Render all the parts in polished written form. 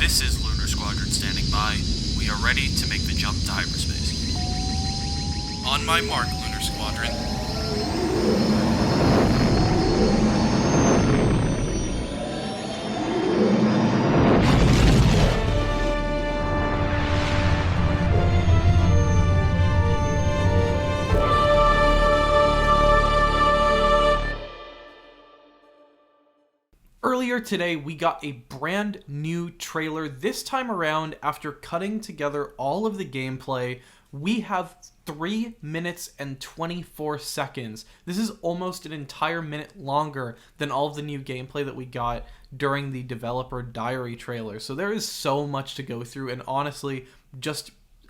This is Lunar Squadron standing by. We are ready to make the jump to hyperspace. On my mark, Lunar Squadron. Earlier today, we got a brand new trailer. This time around, after cutting together all of the gameplay, we have 3 minutes and 24 seconds. This is almost an entire minute longer than all of the new gameplay that we got during the developer diary trailer. So there is so much to go through, and honestly,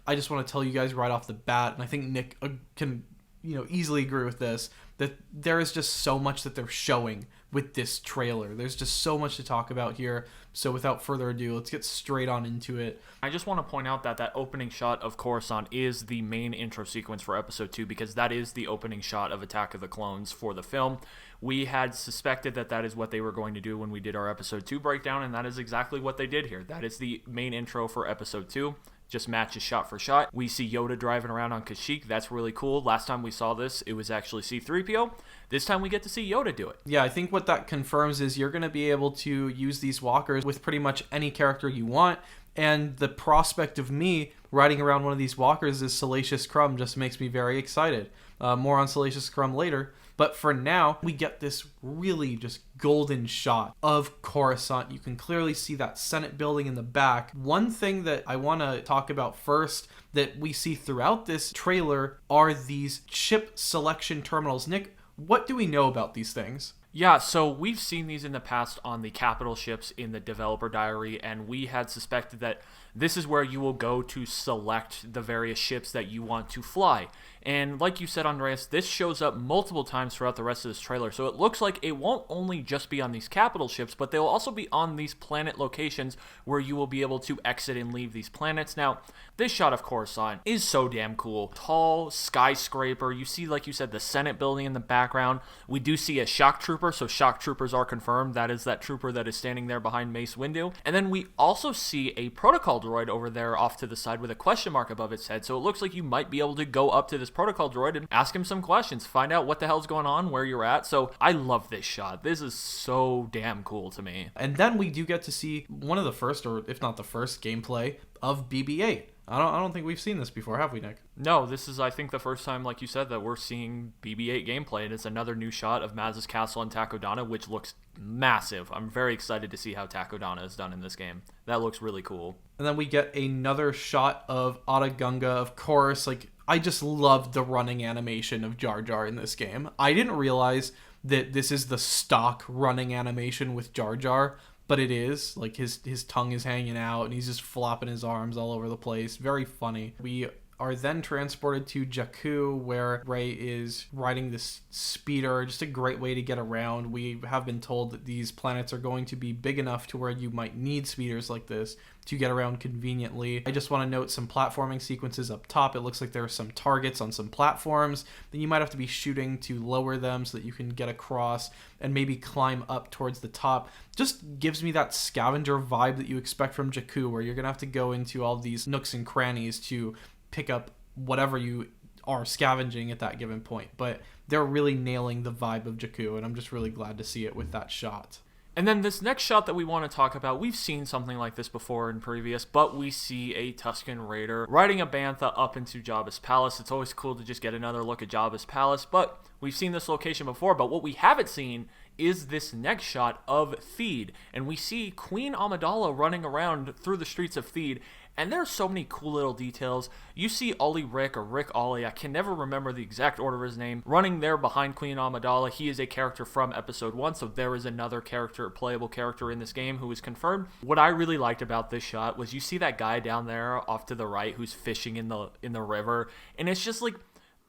I just want to tell you guys right off the bat, and I think Nick can easily agree with this, that there is just so much that they're showing with this trailer. There's just so much to talk about here. So without further ado, let's get straight on into it. I just want to point out that opening shot of Coruscant is the main intro sequence for Episode 2 because that is the opening shot of Attack of the Clones for the film. We had suspected that is what they were going to do when we did our Episode 2 breakdown, and that is exactly what they did here. That is the main intro for Episode 2. Just matches shot for shot. We see Yoda driving around on Kashyyyk. That's really cool. Last time we saw this, it was actually C-3PO. This time we get to see Yoda do it. Yeah, I think what that confirms is you're going to be able to use these walkers with pretty much any character you want. And the prospect of me riding around one of these walkers as Salacious Crumb just makes me very excited. More on Salacious Crumb later. But for now, we get this really just golden shot of Coruscant. You can clearly see that Senate building in the back. One thing that I want to talk about first that we see throughout this trailer are these ship selection terminals. Nick, what do we know about these things? Yeah, so we've seen these in the past on the capital ships in the developer diary, and we had suspected that this is where you will go to select the various ships that you want to fly. And like you said, Andreas, this shows up multiple times throughout the rest of this trailer, so it looks like it won't only just be on these capital ships, but they will also be on these planet locations where you will be able to exit and leave these planets. Now, this shot of Coruscant is so damn cool. Tall skyscraper. You see, like you said, the Senate building in the background. We do see a shock trooper, so shock troopers are confirmed. That is that trooper that is standing there behind Mace Windu. And then we also see a protocol droid over there off to the side with a question mark above its head. So it looks like you might be able to go up to this protocol droid and ask him some questions, find out what the hell's going on, where you're at. So I love this shot. This is so damn cool to me. And then we do get to see one of the first, or if not the first, gameplay of BB-8. I don't think we've seen this before, have we, Nick? No, this is, I think, the first time, like you said, that we're seeing BB-8 gameplay, and it's another new shot of Maz's castle on Takodana, which looks massive. I'm very excited to see how Takodana is done in this game. That looks really cool. And then we get another shot of Otta Gunga, of course. I just loved the running animation of Jar Jar in this game. I didn't realize that this is the stock running animation with Jar Jar, but it is. His tongue is hanging out and he's just flopping his arms all over the place. Very funny. We are then transported to Jakku, where Rey is riding this speeder. Just a great way to get around. We have been told that these planets are going to be big enough to where you might need speeders like this to get around conveniently. I just want to note some platforming sequences up top. It looks like there are some targets on some platforms that you might have to be shooting to lower them so that you can get across and maybe climb up towards the top. Just gives me that scavenger vibe that you expect from Jakku, where you're going to have to go into all these nooks and crannies to pick up whatever you are scavenging at that given point. But they're really nailing the vibe of Jakku, and I'm just really glad to see it with that shot. And then this next shot that we want to talk about, we've seen something like this before in previous, but we see a Tusken Raider riding a Bantha up into Jabba's palace. It's always cool to just get another look at Jabba's palace, but we've seen this location before. But what we haven't seen is this next shot of Theed, and we see Queen Amidala running around through the streets of Theed. And there are so many cool little details. You see Ollie Rick, or Rick Ollie, I can never remember the exact order of his name, running there behind Queen Amidala. He is a character from Episode 1, so there is another character, playable character in this game who is confirmed. What I really liked about this shot was you see that guy down there off to the right who's fishing in the river. And it's just like,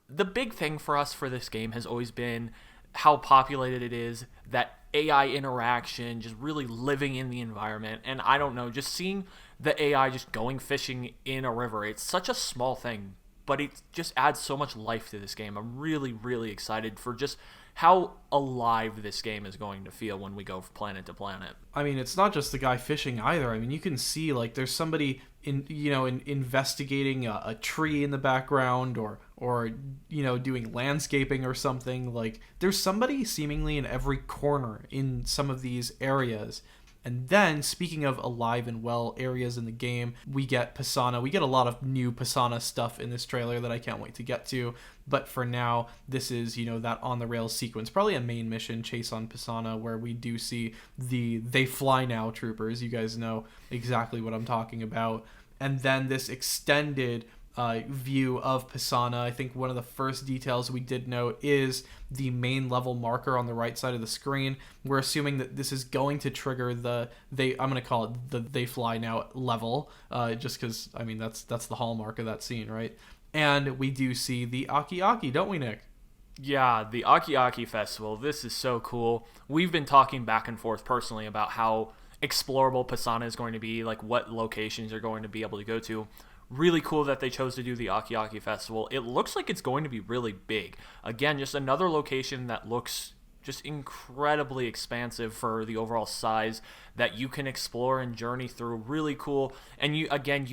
the big thing for us for this game has always been how populated it is, that AI interaction, just really living in the environment. And I don't know, just seeing the AI just going fishing in a river, it's such a small thing, but it just adds so much life to this game. I'm really, really excited for just how alive this game is going to feel when we go from planet to planet. I mean, it's not just the guy fishing either. I mean, you can see like there's somebody investigating a tree in the background, or doing landscaping or something. Like there's somebody seemingly in every corner in some of these areas. And then, speaking of alive and well areas in the game, we get Pasaana. We get a lot of new Pasaana stuff in this trailer that I can't wait to get to. But for now, this is, that on-the-rails sequence. Probably a main mission, Chase on Pasaana, where we do see the They Fly Now troopers. You guys know exactly what I'm talking about. And then this extended view of Pasaana. I think one of the first details we did note is the main level marker on the right side of the screen. We're assuming that this is going to trigger I'm going to call it the They Fly Now level, just because, I mean, that's the hallmark of that scene, right? And we do see the Akiaki, don't we, Nick? Yeah, the Akiaki Festival. This is so cool. We've been talking back and forth personally about how explorable Pasaana is going to be, like what locations you're going to be able to go to. Really cool that they chose to do the Akiaki Festival. It looks like it's going to be really big. Again, just another location that looks just incredibly expansive for the overall size that you can explore and journey through. Really cool. And you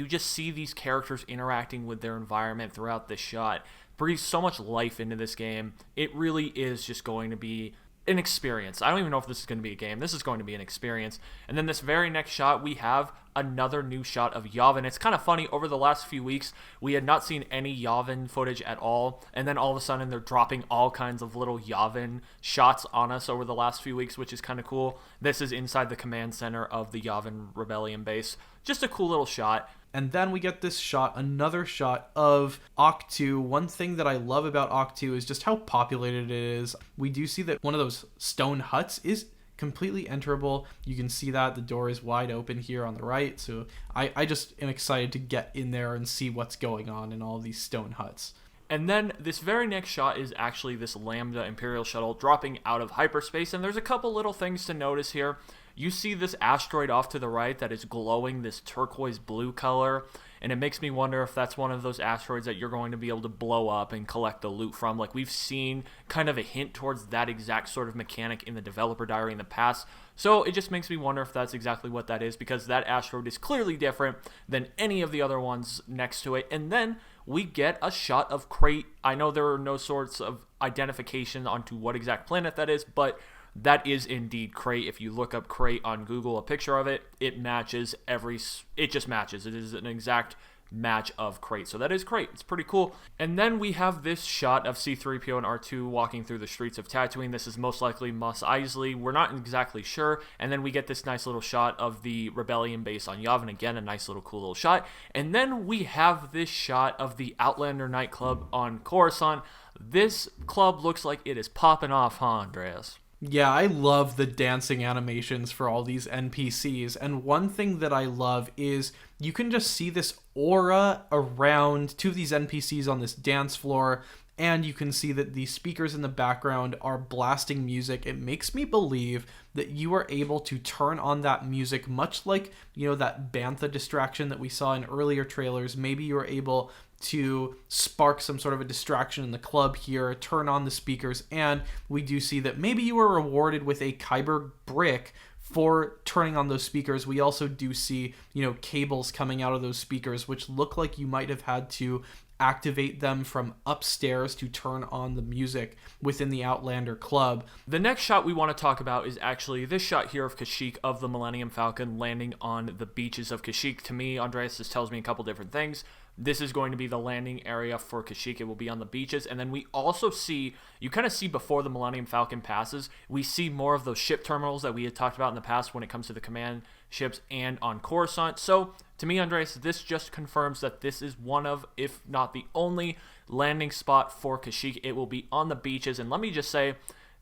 just see these characters interacting with their environment throughout this shot. Breathes so much life into this game. It really is just going to be an experience. I don't even know if this is going to be a game. This is going to be an experience. And then this very next shot, we have another new shot of Yavin. It's kind of funny, over the last few weeks, we had not seen any Yavin footage at all, and then all of a sudden they're dropping all kinds of little Yavin shots on us over the last few weeks, which is kind of cool. This is inside the command center of the Yavin Rebellion base. Just a cool little shot. And then we get this shot, another shot of Octo. One thing that I love about Octo is just how populated it is. We do see that one of those stone huts is completely enterable. You can see that the door is wide open here on the right. So I just am excited to get in there and see what's going on in all these stone huts. And then this very next shot is actually this Lambda Imperial shuttle dropping out of hyperspace. And there's a couple little things to notice here. You see this asteroid off to the right that is glowing this turquoise blue color, and it makes me wonder if that's one of those asteroids that you're going to be able to blow up and collect the loot from. Like, we've seen kind of a hint towards that exact sort of mechanic in the developer diary in the past, so it just makes me wonder if that's exactly what that is, because that asteroid is clearly different than any of the other ones next to it. And then we get a shot of Crate. I know there are no sorts of identification onto what exact planet that is, but that is indeed Crate. If you look up Crate on Google, a picture of it, it matches it just matches. It is an exact match of Crate. So that is Crate. It's pretty cool. And then we have this shot of C-3PO and R2 walking through the streets of Tatooine. This is most likely Mos Eisley. We're not exactly sure. And then we get this nice little shot of the Rebellion base on Yavin. Again, a nice little cool little shot. And then we have this shot of the Outlander nightclub on Coruscant. This club looks like it is popping off, huh, Andreas? Yeah, I love the dancing animations for all these NPCs, and one thing that I love is you can just see this aura around two of these NPCs on this dance floor, and you can see that the speakers in the background are blasting music. It makes me believe that you are able to turn on that music, much like, that Bantha distraction that we saw in earlier trailers. Maybe you're able to spark some sort of a distraction in the club here, turn on the speakers, and we do see that maybe you were rewarded with a Kyber Brick for turning on those speakers. We also do see, cables coming out of those speakers, which look like you might have had to activate them from upstairs to turn on the music within the Outlander Club. The next shot we want to talk about is actually this shot here of Kashyyyk, of the Millennium Falcon landing on the beaches of Kashyyyk. To me, Andreas, this tells me a couple different things. This is going to be the landing area for Kashyyyk. It will be on the beaches. And then we also see, you kind of see before the Millennium Falcon passes, we see more of those ship terminals that we had talked about in the past when it comes to the command ships and on Coruscant. So to me, Andreas, this just confirms that this is one of, if not the only, landing spot for Kashyyyk. It will be on the beaches. And let me just say,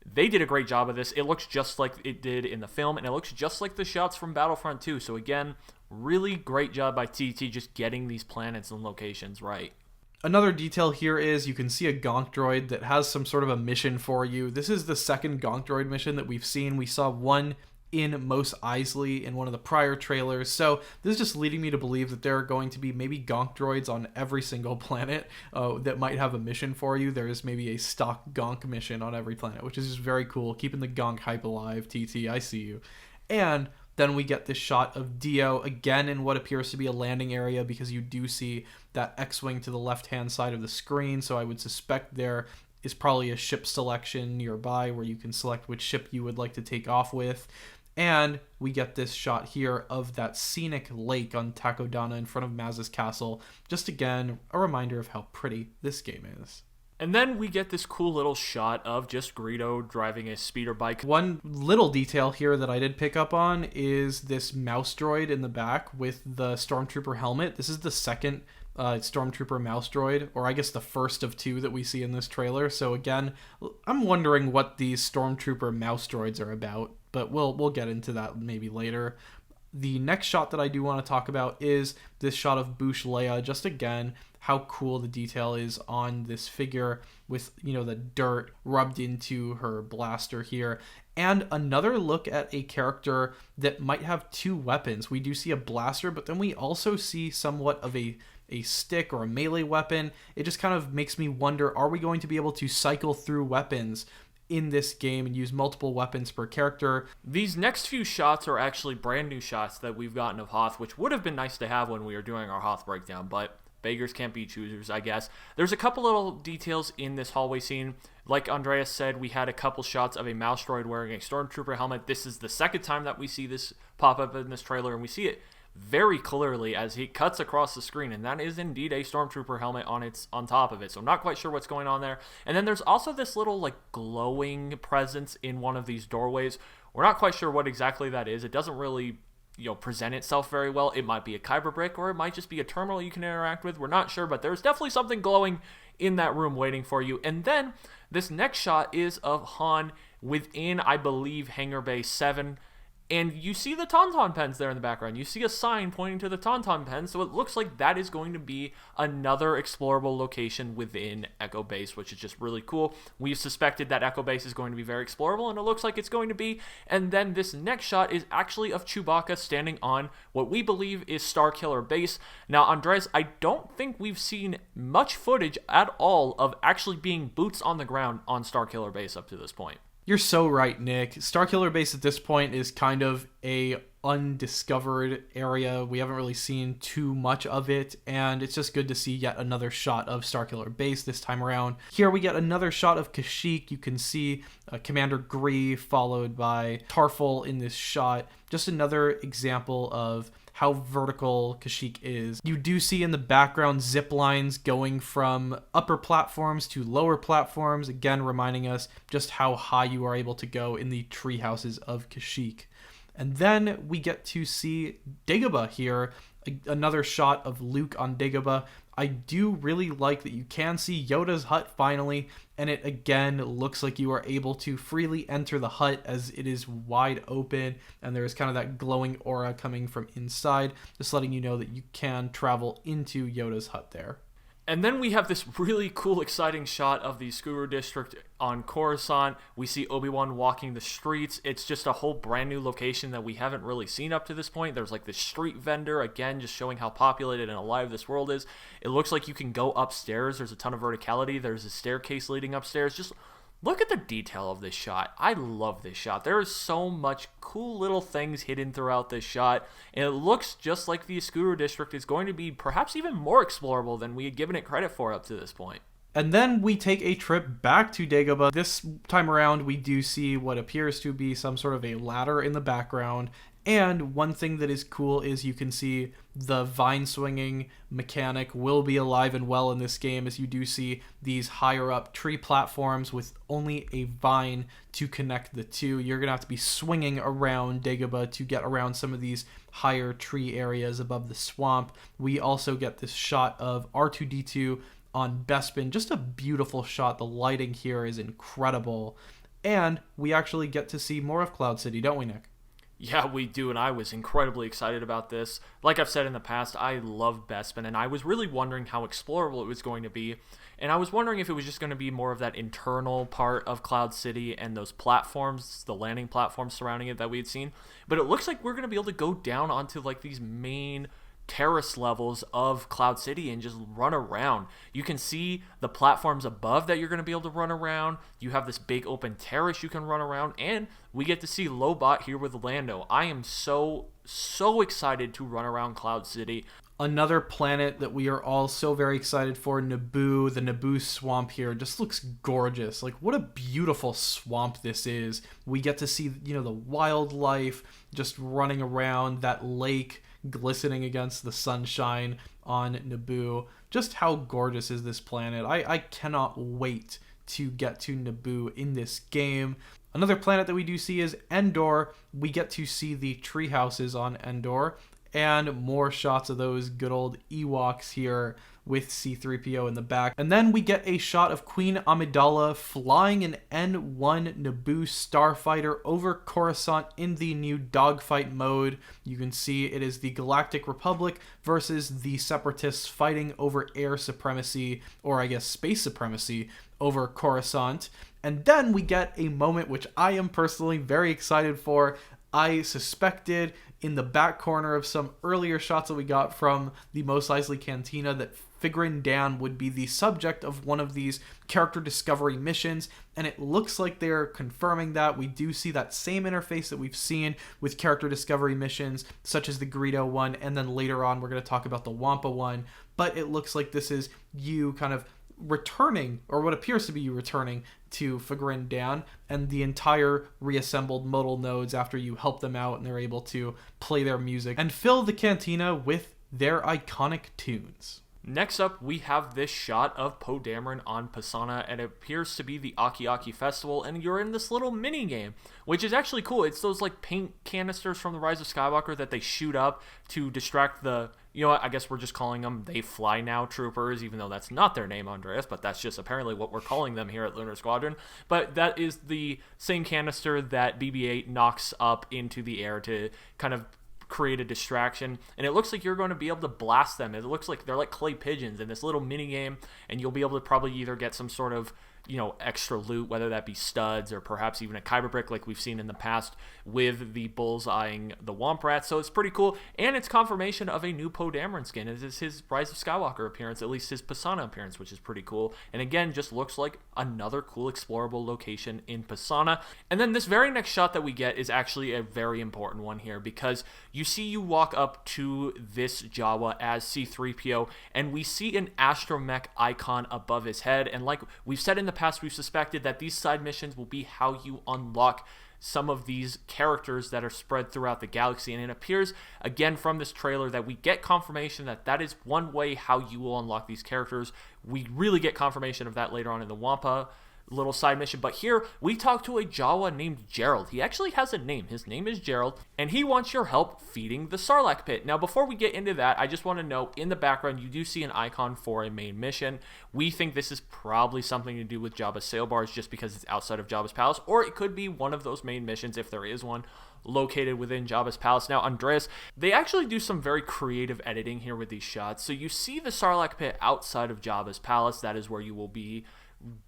they did a great job of this. It looks just like it did in the film, and it looks just like the shots from Battlefront 2. So again, really great job by TT just getting these planets and locations right. Another detail here is you can see a Gonk droid that has some sort of a mission for you. This is the second Gonk droid mission that we've seen. We saw one in Mos Eisley in one of the prior trailers. So this is just leading me to believe that there are going to be maybe gonk droids on every single planet that might have a mission for you. There is maybe a stock gonk mission on every planet, which is just very cool. Keeping the gonk hype alive, TT, I see you. And then we get this shot of Dio again in what appears to be a landing area, because you do see that X-Wing to the left-hand side of the screen. So I would suspect there is probably a ship selection nearby where you can select which ship you would like to take off with. And we get this shot here of that scenic lake on Takodana in front of Maz's castle. Just again, a reminder of how pretty this game is. And then we get this cool little shot of just Greedo driving a speeder bike. One little detail here that I did pick up on is this mouse droid in the back with the Stormtrooper helmet. This is the second Stormtrooper mouse droid, or I guess the first of two that we see in this trailer. So again, I'm wondering what these Stormtrooper mouse droids are about, but we'll get into that maybe later. The next shot that I do want to talk about is this shot of Bouche Leia. Just again, how cool the detail is on this figure with, the dirt rubbed into her blaster here. And another look at a character that might have two weapons. We do see a blaster, but then we also see somewhat of a stick or a melee weapon. It just kind of makes me wonder, are we going to be able to cycle through weapons in this game and use multiple weapons per character? These next few shots are actually brand new shots that we've gotten of Hoth, which would have been nice to have when we were doing our Hoth breakdown, but beggars can't be choosers, I guess. There's a couple little details in this hallway scene. Like Andreas said, we had a couple shots of a mouse droid wearing a Stormtrooper helmet. This is the second time that we see this pop up in this trailer, and we see it very clearly as he cuts across the screen, and that is indeed a Stormtrooper helmet on top of it. So I'm not quite sure what's going on there. And then there's also this little glowing presence in one of these doorways. We're not quite sure what exactly that is. It doesn't really present itself very well. It might be a Kyber Brick, or it might just be a terminal you can interact with. We're not sure, but there's definitely something glowing in that room waiting for you. And then this next shot is of Han within, I believe, Hangar Bay 7. And you see the Tauntaun pens there in the background. You see a sign pointing to the Tauntaun pens, so it looks like that is going to be another explorable location within Echo Base, which is just really cool. We've suspected that Echo Base is going to be very explorable, and it looks like it's going to be. And then this next shot is actually of Chewbacca standing on what we believe is Starkiller Base. Now, Andres, I don't think we've seen much footage at all of actually being boots on the ground on Starkiller Base up to this point. You're so right, Nick. Starkiller Base at this point is kind of a undiscovered area. We haven't really seen too much of it, and it's just good to see yet another shot of Starkiller Base this time around. Here we get another shot of Kashyyyk. You can see Commander Gree followed by Tarful in this shot. Just another example of how vertical Kashyyyk is. You do see in the background zip lines going from upper platforms to lower platforms, again reminding us just how high you are able to go in the tree houses of Kashyyyk. And then we get to see Dagobah here, another shot of Luke on Dagobah. I do really like that you can see Yoda's hut finally, and it again looks like you are able to freely enter the hut as it is wide open, and there's kind of that glowing aura coming from inside, just letting you know that you can travel into Yoda's hut there. And then we have this really cool, exciting shot of the Skuru district on Coruscant. We see Obi-Wan walking the streets. It's just a whole brand new location that we haven't really seen up to this point. There's this street vendor, again, just showing how populated and alive this world is. It looks like you can go upstairs. There's a ton of verticality. There's a staircase leading upstairs. Just look at the detail of this shot. I love this shot. There is so much cool little things hidden throughout this shot, and it looks just like the Skuru district is going to be perhaps even more explorable than we had given it credit for up to this point. And then we take a trip back to Dagobah. This time around, we do see what appears to be some sort of a ladder in the background. And one thing that is cool is you can see the vine swinging mechanic will be alive and well in this game, as you do see these higher up tree platforms with only a vine to connect the two. You're going to have to be swinging around Dagobah to get around some of these higher tree areas above the swamp. We also get this shot of R2-D2 on Bespin. Just a beautiful shot. The lighting here is incredible. And we actually get to see more of Cloud City, don't we, Nick? Yeah, we do, and I was incredibly excited about this. Like I've said in the past, I love Bespin, and I was really wondering how explorable it was going to be. And I was wondering if it was just going to be more of that internal part of Cloud City and those platforms, the landing platforms surrounding it that we had seen. But it looks like we're going to be able to go down onto like these main terrace levels of Cloud City and just run around. You can see the platforms above that you're going to be able to run around. You have this big open terrace you can run around, and we get to see Lobot here with Lando. I am so excited to run around Cloud City. Another planet that we are all so very excited for, Naboo. The Naboo swamp here just looks gorgeous. Like, what a beautiful swamp this is. We get to see, the wildlife just running around, that lake glistening against the sunshine on Naboo. Just how gorgeous is this planet? I cannot wait to get to Naboo in this game. Another planet that we do see is Endor. We get to see the tree houses on Endor, and more shots of those good old Ewoks here with C-3PO in the back. And then we get a shot of Queen Amidala flying an N-1 Naboo starfighter over Coruscant in the new dogfight mode. You can see it is the Galactic Republic versus the Separatists fighting over air supremacy, or I guess space supremacy, over Coruscant. And then we get a moment which I am personally very excited for. I suspected in the back corner of some earlier shots that we got from the Mos Eisley Cantina that Figrin Dan would be the subject of one of these character discovery missions, and it looks like they're confirming that. We do see that same interface that we've seen with character discovery missions, such as the Greedo one, and then later on we're going to talk about the Wampa one, but it looks like this is you kind of returning, or what appears to be you returning to Figrin Dan and the entire reassembled modal nodes after you help them out and they're able to play their music and fill the cantina with their iconic tunes. Next up, we have this shot of Poe Dameron on Pasaana, and it appears to be the Akiaki Festival, and you're in this little mini game, which is actually cool. It's those like paint canisters from The Rise of Skywalker that they shoot up to distract the, I guess we're just calling them They Fly Now troopers, even though that's not their name, Andreas, but that's just apparently what we're calling them here at Lunar Squadron. But that is the same canister that BB-8 knocks up into the air to kind of create a distraction, and it looks like you're going to be able to blast them. It looks like they're like clay pigeons in this little mini game, and you'll be able to probably either get some sort of extra loot, whether that be studs or perhaps even a Kyber Brick like we've seen in the past with the bullseyeing the Womp Rat. So it's pretty cool, and it's confirmation of a new Poe Dameron skin. It is his Rise of Skywalker appearance, at least his Pasaana appearance, which is pretty cool, and again just looks like another cool explorable location in Pasaana. And then this very next shot that we get is actually a very important one here, because you walk up to this Jawa as C-3PO, and we see an astromech icon above his head, and like we've said in the past, we've suspected that these side missions will be how you unlock some of these characters that are spread throughout the galaxy, and it appears again from this trailer that we get confirmation that that is one way how you will unlock these characters. We really get confirmation of that later on in the Wampa little side mission, but here we talk to a Jawa named Gerald. He actually has a name. His name is Gerald, and he wants your help feeding the Sarlacc pit. Now, before we get into that, I just want to note in the background you do see an icon for a main mission. We think this is probably something to do with Jabba's sail bars, just because it's outside of Jabba's palace, or it could be one of those main missions if there is one located within Jabba's palace. Now, Andreas, they actually do some very creative editing here with these shots. So you see the Sarlacc pit outside of Jabba's palace. That is where you will be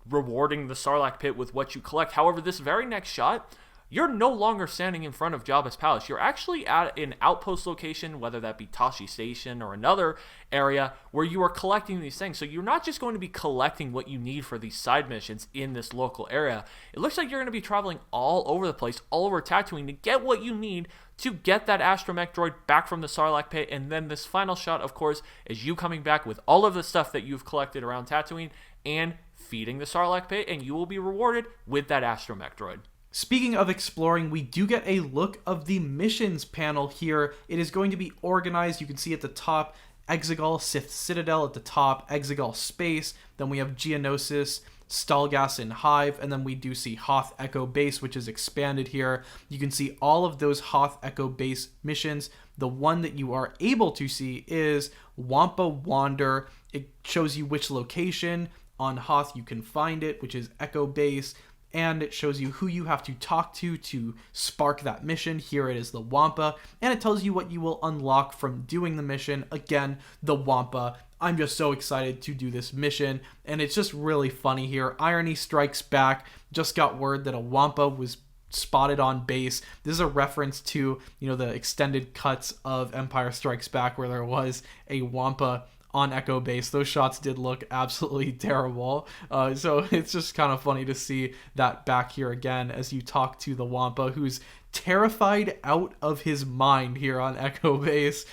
rewarding the Sarlacc pit with what you collect. However, this very next shot, you're no longer standing in front of Jabba's palace. You're actually at an outpost location, whether that be Tashi Station or another area, where you are collecting these things. So you're not just going to be collecting what you need for these side missions in this local area. It looks like you're going to be traveling all over the place, all over Tatooine, to get what you need to get that astromech droid back from the Sarlacc pit. And then this final shot, of course, is you coming back with all of the stuff that you've collected around Tatooine and feeding the Sarlacc pit, and you will be rewarded with that astromech droid. Speaking of exploring, we do get a look of the missions panel here. It is going to be organized. You can see at the top, Exegol Sith Citadel at the top, Exegol Space, then we have Geonosis, Stalgas and Hive, and then we do see Hoth Echo Base, which is expanded here. You can see all of those Hoth Echo Base missions. The one that you are able to see is Wampa Wander. It shows you which location on Hoth you can find it, which is Echo Base. and it shows you who you have to talk to spark that mission. Here it is the Wampa, and it tells you what you will unlock from doing the mission. Again, the Wampa. I'm just so excited to do this mission, and it's just really funny here. Irony strikes back. Just got word that a Wampa was spotted on base. This is a reference to, the extended cuts of Empire Strikes Back where there was a Wampa on Echo Base. Those shots did look absolutely terrible. So it's just kind of funny to see that back here again as you talk to the Wampa, who's terrified out of his mind here on Echo Base,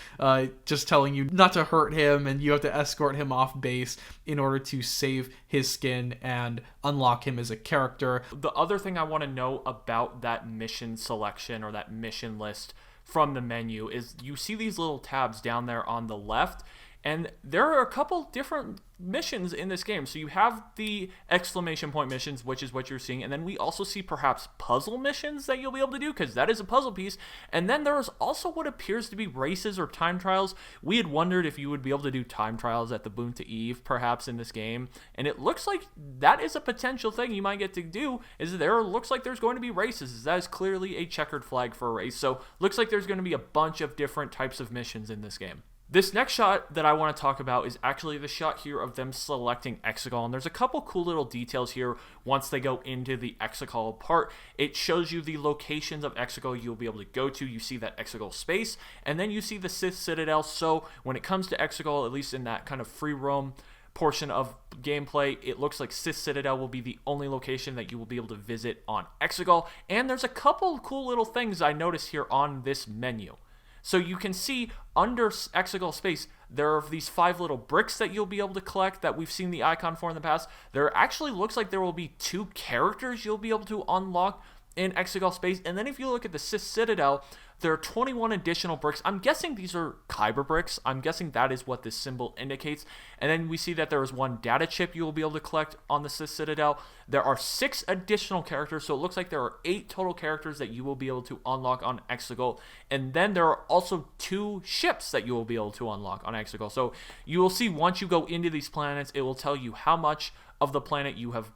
just telling you not to hurt him, and you have to escort him off base in order to save his skin and unlock him as a character. The other thing I want to know about that mission selection or that mission list from the menu is you see these little tabs down there on the left, and there are a couple different missions in this game. So you have the exclamation point missions, which is what you're seeing. And then we also see perhaps puzzle missions that you'll be able to do, because that is a puzzle piece. And then there is also what appears to be races or time trials. We had wondered if you would be able to do time trials at the Boonta Eve, perhaps, in this game. And it looks like that is a potential thing you might get to do, is there looks like there's going to be races. That is clearly a checkered flag for a race. So looks like there's going to be a bunch of different types of missions in this game. This next shot that I want to talk about is actually the shot here of them selecting Hexagon. There's a couple cool little details here once they go into the Hexagon part. It shows you the locations of Hexagon you'll be able to go to. You see that Hexagon space, and then you see the Sith Citadel. So when it comes to Hexagon, at least in that kind of free roam portion of gameplay, it looks like Sith Citadel will be the only location that you will be able to visit on Hexagon. And there's a couple cool little things I noticed here on this menu. So you can see under Hexagon space, there are these 5 little bricks that you'll be able to collect that we've seen the icon for in the past. There actually looks like there will be 2 characters you'll be able to unlock in Hexagon space. And then if you look at the Sith Citadel, there are 21 additional bricks. I'm guessing these are Kyber bricks. I'm guessing that is what this symbol indicates. And then we see that there is 1 data chip you will be able to collect on the Sith Citadel. There are 6 additional characters, so it looks like there are 8 total characters that you will be able to unlock on Hexagon. And then there are also 2 ships that you will be able to unlock on Hexagon. So you will see once you go into these planets, it will tell you how much of the planet you have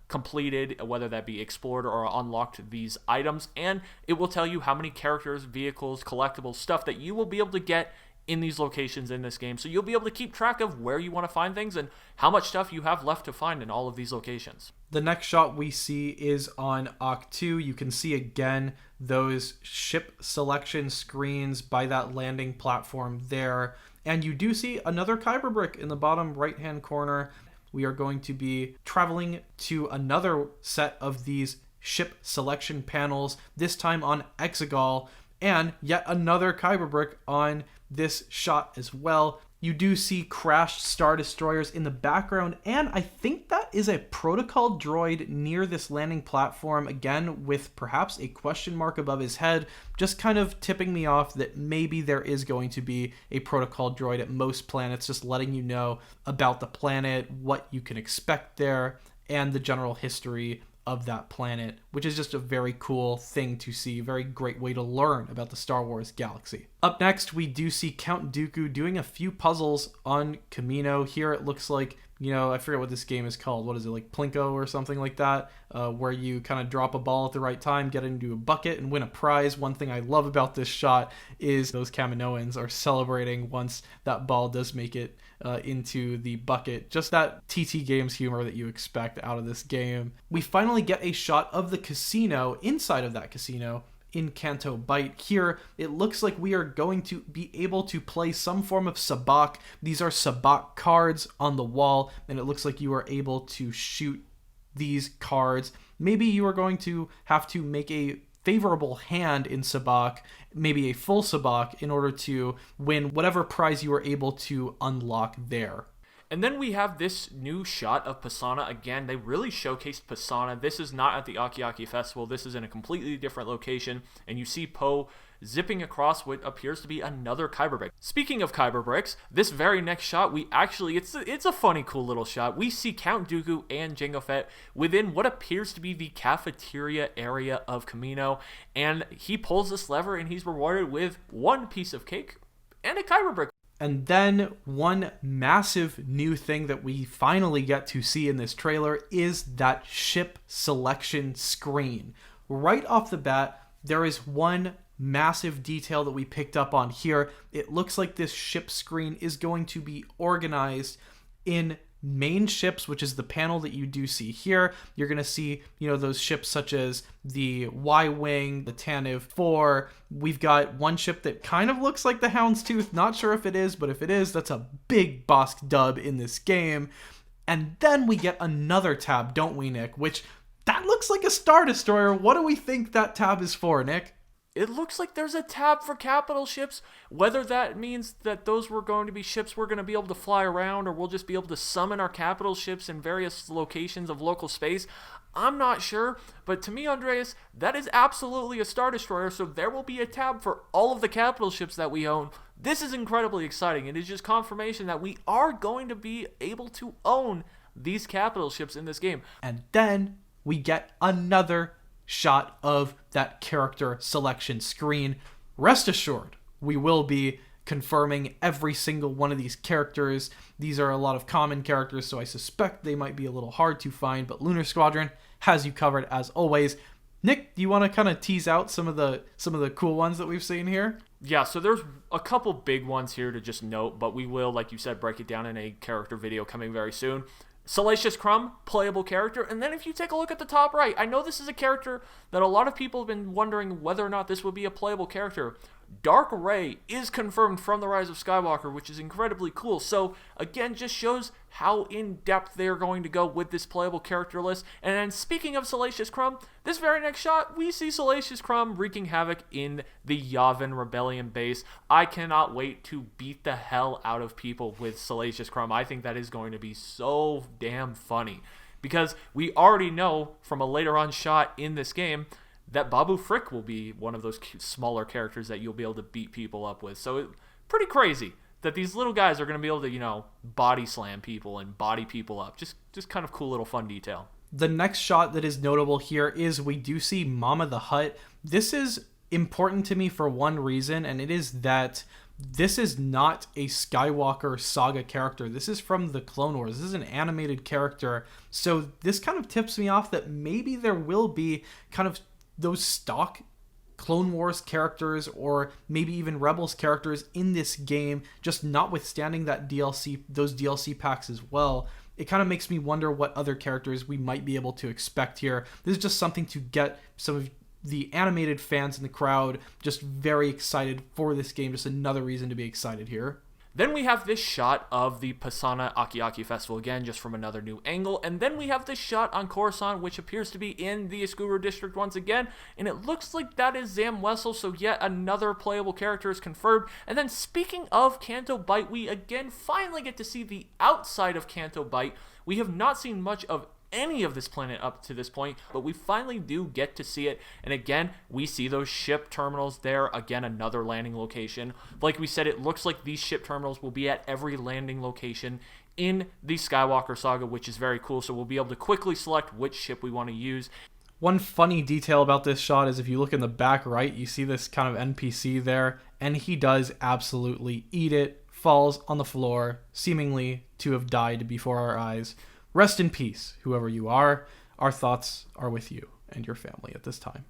completed, whether that be explored or unlocked these items, and it will tell you how many characters, vehicles, collectibles, stuff that you will be able to get in these locations in this game. So you'll be able to keep track of where you want to find things and how much stuff you have left to find in all of these locations. The next shot we see is on Octo. You can see again those ship selection screens by that landing platform there, and you do see another Kyber brick in the bottom right hand corner. We are going to be traveling to another set of these ship selection panels, this time on Hexagon, and yet another Kyber brick on this shot as well. You do see crashed Star Destroyers in the background, and I think that is a protocol droid near this landing platform, again with perhaps a question mark above his head, just kind of tipping me off that maybe there is going to be a protocol droid at most planets, just letting you know about the planet, what you can expect there, and the general history of that planet, which is just a very cool thing to see, very great way to learn about the Star Wars galaxy. Up next, we do see Count Dooku doing a few puzzles on Kamino. Here it looks like, I forget what this game is called. What is it, like Plinko or something like that, where you kind of drop a ball at the right time, get into a bucket, and win a prize. One thing I love about this shot is those Kaminoans are celebrating once that ball does make it into the bucket. Just that TT Games humor that you expect out of this game. We finally get a shot of the casino, inside of that casino, in Canto Bight. Here, it looks like we are going to be able to play some form of sabacc. These are sabacc cards on the wall, and it looks like you are able to shoot these cards. Maybe you are going to have to make a favorable hand in sabacc, maybe a full sabacc, in order to win whatever prize you are able to unlock there. And then we have this new shot of Pasaana. Again, they really showcased Pasaana. This is not at the Akiaki Festival. This is in a completely different location. And you see Poe zipping across what appears to be another Kyber Brick. Speaking of Kyber Bricks, this very next shot, it's a funny, cool little shot. We see Count Dooku and Jango Fett within what appears to be the cafeteria area of Kamino. And he pulls this lever and he's rewarded with 1 piece of cake and a Kyber Brick. And then one massive new thing that we finally get to see in this trailer is that ship selection screen. Right off the bat, there is one massive detail that we picked up on here. It looks like this ship screen is going to be organized in main ships, which is the panel that you do see here. You're going to see, those ships such as the Y-Wing, the Tantive 4. We've got one ship that kind of looks like the Houndstooth. Not sure if it is, but if it is, that's a big Bosk dub in this game. And then we get another tab, don't we, Nick? Which, that looks like a Star Destroyer. What do we think that tab is for, Nick? It looks like there's a tab for capital ships. Whether that means that those were going to be ships we're going to be able to fly around, or we'll just be able to summon our capital ships in various locations of local space, I'm not sure. But to me, Andreas, that is absolutely a Star Destroyer, so there will be a tab for all of the capital ships that we own. This is incredibly exciting. It is just confirmation that we are going to be able to own these capital ships in this game. And then we get another shot of that character selection screen. Rest assured, we will be confirming every single one of these characters. These are a lot of common characters, so I suspect they might be a little hard to find, but Lunar Squadron has you covered as always. Nick, do you want to kind of tease out some of the cool ones that we've seen here? Yeah, so there's a couple big ones here to just note, but we will, like you said, break it down in a character video coming very soon. Salacious Crumb, playable character. And then if you take a look at the top right, I know this is a character that a lot of people have been wondering whether or not this would be a playable character. Dark Ray is confirmed from The Rise of Skywalker, which is incredibly cool. So, again, just shows how in-depth they are going to go with this playable character list. And then, speaking of Salacious Crumb, this very next shot, we see Salacious Crumb wreaking havoc in the Yavin Rebellion base. I cannot wait to beat the hell out of people with Salacious Crumb. I think that is going to be so damn funny. Because we already know from a later on shot in this game that Babu Frick will be one of those smaller characters that you'll be able to beat people up with. So pretty crazy that these little guys are going to be able to, body slam people and body people up. Just kind of cool little fun detail. The next shot that is notable here is we do see Mama the Hutt. This is important to me for one reason, and it is that this is not a Skywalker Saga character. This is from the Clone Wars. This is an animated character. So this kind of tips me off that maybe there will be kind of those stock Clone Wars characters or maybe even Rebels characters in this game, just notwithstanding that those DLC packs as well. It kind of makes me wonder what other characters we might be able to expect here. This is just something to get some of the animated fans in the crowd just very excited for this game. Just another reason to be excited here. Then we have this shot of the Pasaana Akiaki Festival, again, just from another new angle. And then we have this shot on Coruscant, which appears to be in the Skuru District once again. And it looks like that is Zam Wessel, so yet another playable character is confirmed. And then speaking of Canto Bight, we again finally get to see the outside of Canto Bight. We have not seen much of any of this planet up to this point, but we finally do get to see it. And again, we see those ship terminals there. Again, another landing location. Like we said, it looks like these ship terminals will be at every landing location in the Skywalker Saga, which is very cool. So we'll be able to quickly select which ship we want to use. One funny detail about this shot is if you look in the back right, you see this kind of NPC there, and he does absolutely eat it, falls on the floor, seemingly to have died before our eyes. Rest in peace, whoever you are. Our thoughts are with you and your family at this time.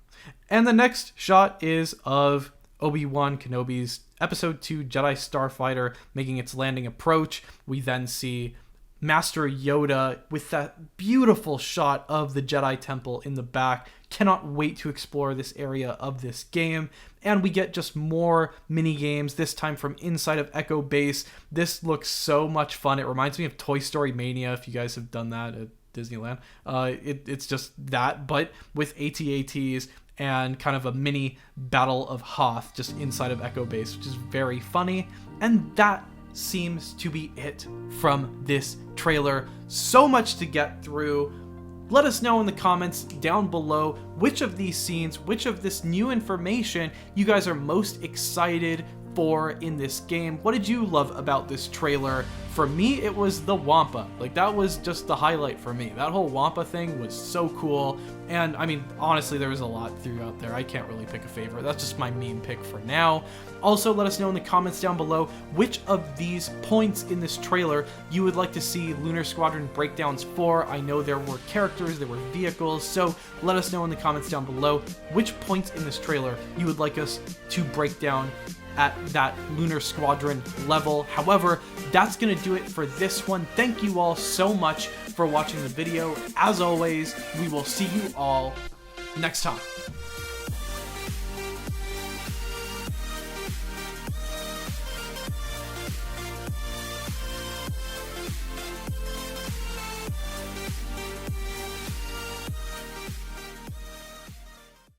And the next shot is of Obi-Wan Kenobi's Episode 2 Jedi Starfighter making its landing approach. We then see Master Yoda with that beautiful shot of the Jedi Temple in the back. Cannot wait to explore this area of this game. And we get just more mini games, this time from inside of Echo Base. This looks so much fun. It reminds me of Toy Story Mania, if you guys have done that at Disneyland. It's just that, but with AT-ATs and kind of a mini Battle of Hoth just inside of Echo Base, which is very funny. And that seems to be it from this trailer. So much to get through. Let us know in the comments down below which of these scenes, which of this new information you guys are most excited 4 in this game. What did you love about this trailer? For me, it was the Wampa. Like, that was just the highlight for me. That whole Wampa thing was so cool. And, I mean, honestly, there was a lot throughout there. I can't really pick a favorite. That's just my main pick for now. Also, let us know in the comments down below which of these points in this trailer you would like to see Lunar Squadron breakdowns for. I know there were characters, there were vehicles, so let us know in the comments down below which points in this trailer you would like us to break down at that Lunar Squadron level. However, that's going to do it for this one. Thank you all so much for watching the video. As always, we will see you all next time.